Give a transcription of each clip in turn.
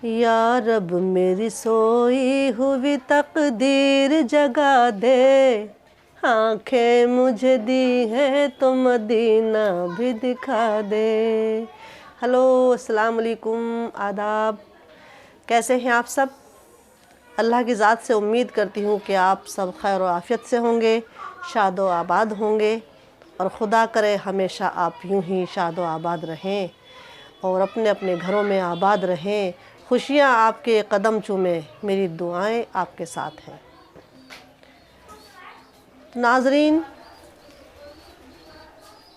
یا رب میری سوئی ہوئی تقدیر جگا دے، آنکھیں مجھے دی ہیں تو مدینہ بھی دکھا دے۔ ہلو، السلام علیکم، آداب، کیسے ہیں آپ سب؟ اللہ کی ذات سے امید کرتی ہوں کہ آپ سب خیر و عافیت سے ہوں گے، شاد و آباد ہوں گے، اور خدا کرے ہمیشہ آپ یوں ہی شاد و آباد رہیں اور اپنے اپنے گھروں میں آباد رہیں، خوشیاں آپ کے قدم چومیں، میری دعائیں آپ کے ساتھ ہیں۔ ناظرین،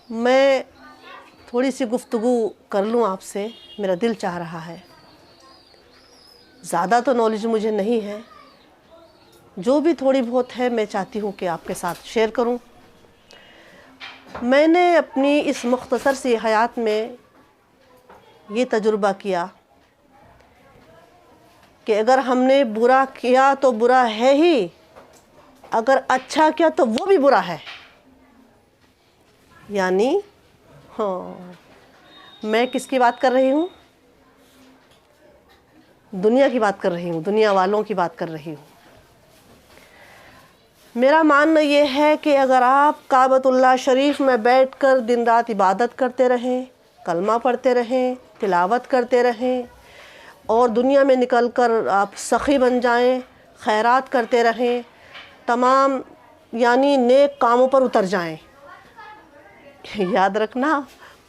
میں تھوڑی سی گفتگو کر لوں آپ سے، میرا دل چاہ رہا ہے۔ زیادہ تو نالج مجھے نہیں ہے، جو بھی تھوڑی بہت ہے میں چاہتی ہوں کہ آپ کے ساتھ شیئر کروں۔ میں نے اپنی اس مختصر سی حیات میں یہ تجربہ کیا کہ اگر ہم نے برا کیا تو برا ہے ہی، اگر اچھا کیا تو وہ بھی برا ہے۔ یعنی میں کس کی بات کر رہی ہوں؟ دنیا کی بات کر رہی ہوں، دنیا والوں کی بات کر رہی ہوں۔ میرا ماننا یہ ہے کہ اگر آپ کعبۃ اللہ شریف میں بیٹھ کر دن رات عبادت کرتے رہیں، کلمہ پڑھتے رہیں، تلاوت کرتے رہیں، اور دنیا میں نکل کر آپ سخی بن جائیں، خیرات کرتے رہیں، تمام یعنی نیک کاموں پر اتر جائیں، یاد رکھنا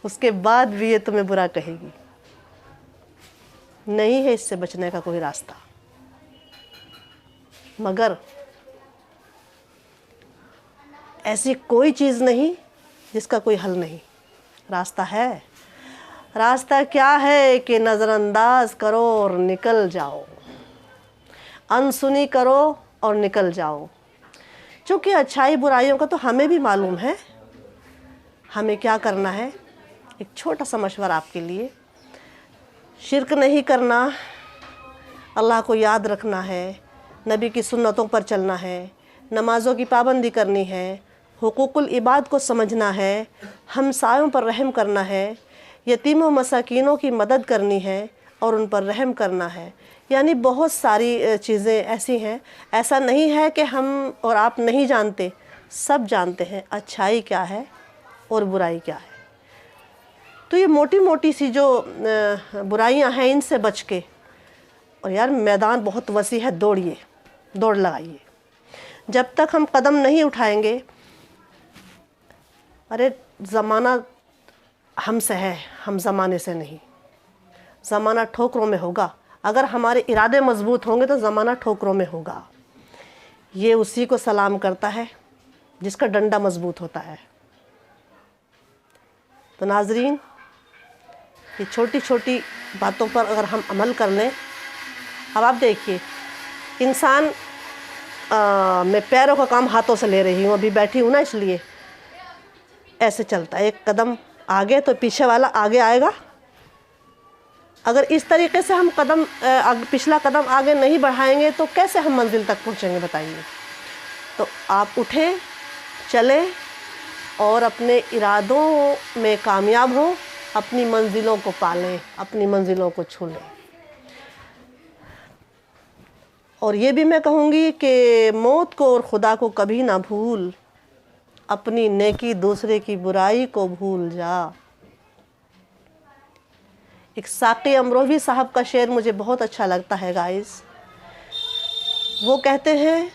اس کے بعد بھی یہ تمہیں برا کہے گی، نہیں ہے اس سے بچنے کا کوئی راستہ۔ مگر ایسی کوئی چیز نہیں جس کا کوئی حل نہیں، راستہ ہے۔ راستہ کیا ہے کہ نظر انداز کرو اور نکل جاؤ، انسنی کرو اور نکل جاؤ۔ چونکہ اچھائی برائیوں کا تو ہمیں بھی معلوم ہے، ہمیں کیا کرنا ہے۔ ایک چھوٹا سا مشورہ آپ کے لیے، شرک نہیں کرنا، اللہ کو یاد رکھنا ہے، نبی کی سنتوں پر چلنا ہے، نمازوں کی پابندی کرنی ہے، حقوق العباد کو سمجھنا ہے، ہمسایوں پر رحم کرنا ہے، یتیم و مساکینوں کی مدد کرنی ہے اور ان پر رحم کرنا ہے۔ یعنی بہت ساری چیزیں ایسی ہیں، ایسا نہیں ہے کہ ہم اور آپ نہیں جانتے، سب جانتے ہیں اچھائی کیا ہے اور برائی کیا ہے۔ تو یہ موٹی موٹی سی جو برائیاں ہیں ان سے بچ کے، اور یار میدان بہت وسیع ہے، دوڑیے، دوڑ لگائیے۔ جب تک ہم قدم نہیں اٹھائیں گے، ارے زمانہ ہم سے ہے، ہم زمانے سے نہیں۔ زمانہ ٹھوکروں میں ہوگا، اگر ہمارے ارادے مضبوط ہوں گے تو زمانہ ٹھوکروں میں ہوگا۔ یہ اسی کو سلام کرتا ہے جس کا ڈنڈا مضبوط ہوتا ہے۔ تو ناظرین، یہ چھوٹی چھوٹی باتوں پر اگر ہم عمل کر لیں، اب آپ دیکھیے، انسان میں پیروں کا کام ہاتھوں سے لے رہی ہوں، ابھی بیٹھی ہوں نا، اس لیے ایسے چلتا ہے، ایک قدم آگے تو پیچھے والا آگے آئے گا۔ اگر اس طریقے سے ہم پچھلا قدم آگے نہیں بڑھائیں گے تو کیسے ہم منزل تک پہنچیں گے بتائیے؟ تو آپ اٹھیں، چلیں اور اپنے ارادوں میں کامیاب ہوں، اپنی منزلوں کو پالیں، اپنی منزلوں کو چھو لیں۔ اور یہ بھی میں کہوں گی کہ موت کو اور خدا کو کبھی نہ بھول، اپنی نیکی دوسرے کی برائی کو بھول جا۔ ایک ساقی امروہوی صاحب کا شعر مجھے بہت اچھا لگتا ہے گائز۔ وہ کہتے ہیں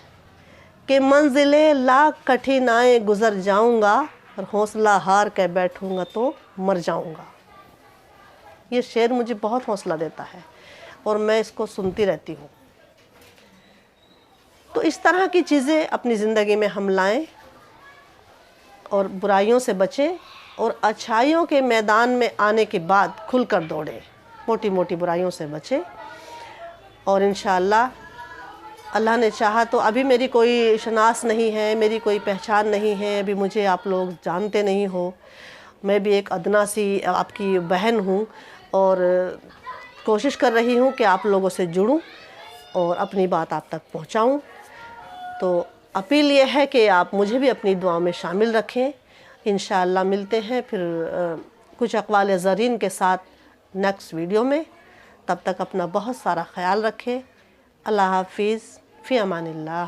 کہ منزلیں لاکھ کٹھنائیں گزر جاؤں گا، اور حوصلہ ہار کے بیٹھوں گا تو مر جاؤں گا۔ یہ شعر مجھے بہت حوصلہ دیتا ہے اور میں اس کو سنتی رہتی ہوں۔ تو اس طرح کی چیزیں اپنی زندگی میں ہم لائیں اور برائیوں سے بچیں، اور اچھائیوں کے میدان میں آنے کے بعد کھل کر دوڑیں، موٹی موٹی برائیوں سے بچیں۔ اور انشاءاللہ اللہ نے چاہا تو، ابھی میری کوئی شناس نہیں ہے، میری کوئی پہچان نہیں ہے، ابھی مجھے آپ لوگ جانتے نہیں ہو، میں بھی ایک ادنا سی آپ کی بہن ہوں، اور کوشش کر رہی ہوں کہ آپ لوگوں سے جڑوں اور اپنی بات آپ تک پہنچاؤں۔ تو اپیل یہ ہے کہ آپ مجھے بھی اپنی دعاؤں میں شامل رکھیں۔ انشاءاللہ ملتے ہیں پھر کچھ اقوال زرین کے ساتھ نیکسٹ ویڈیو میں۔ تب تک اپنا بہت سارا خیال رکھیں. اللہ حافظ. فی امان اللہ.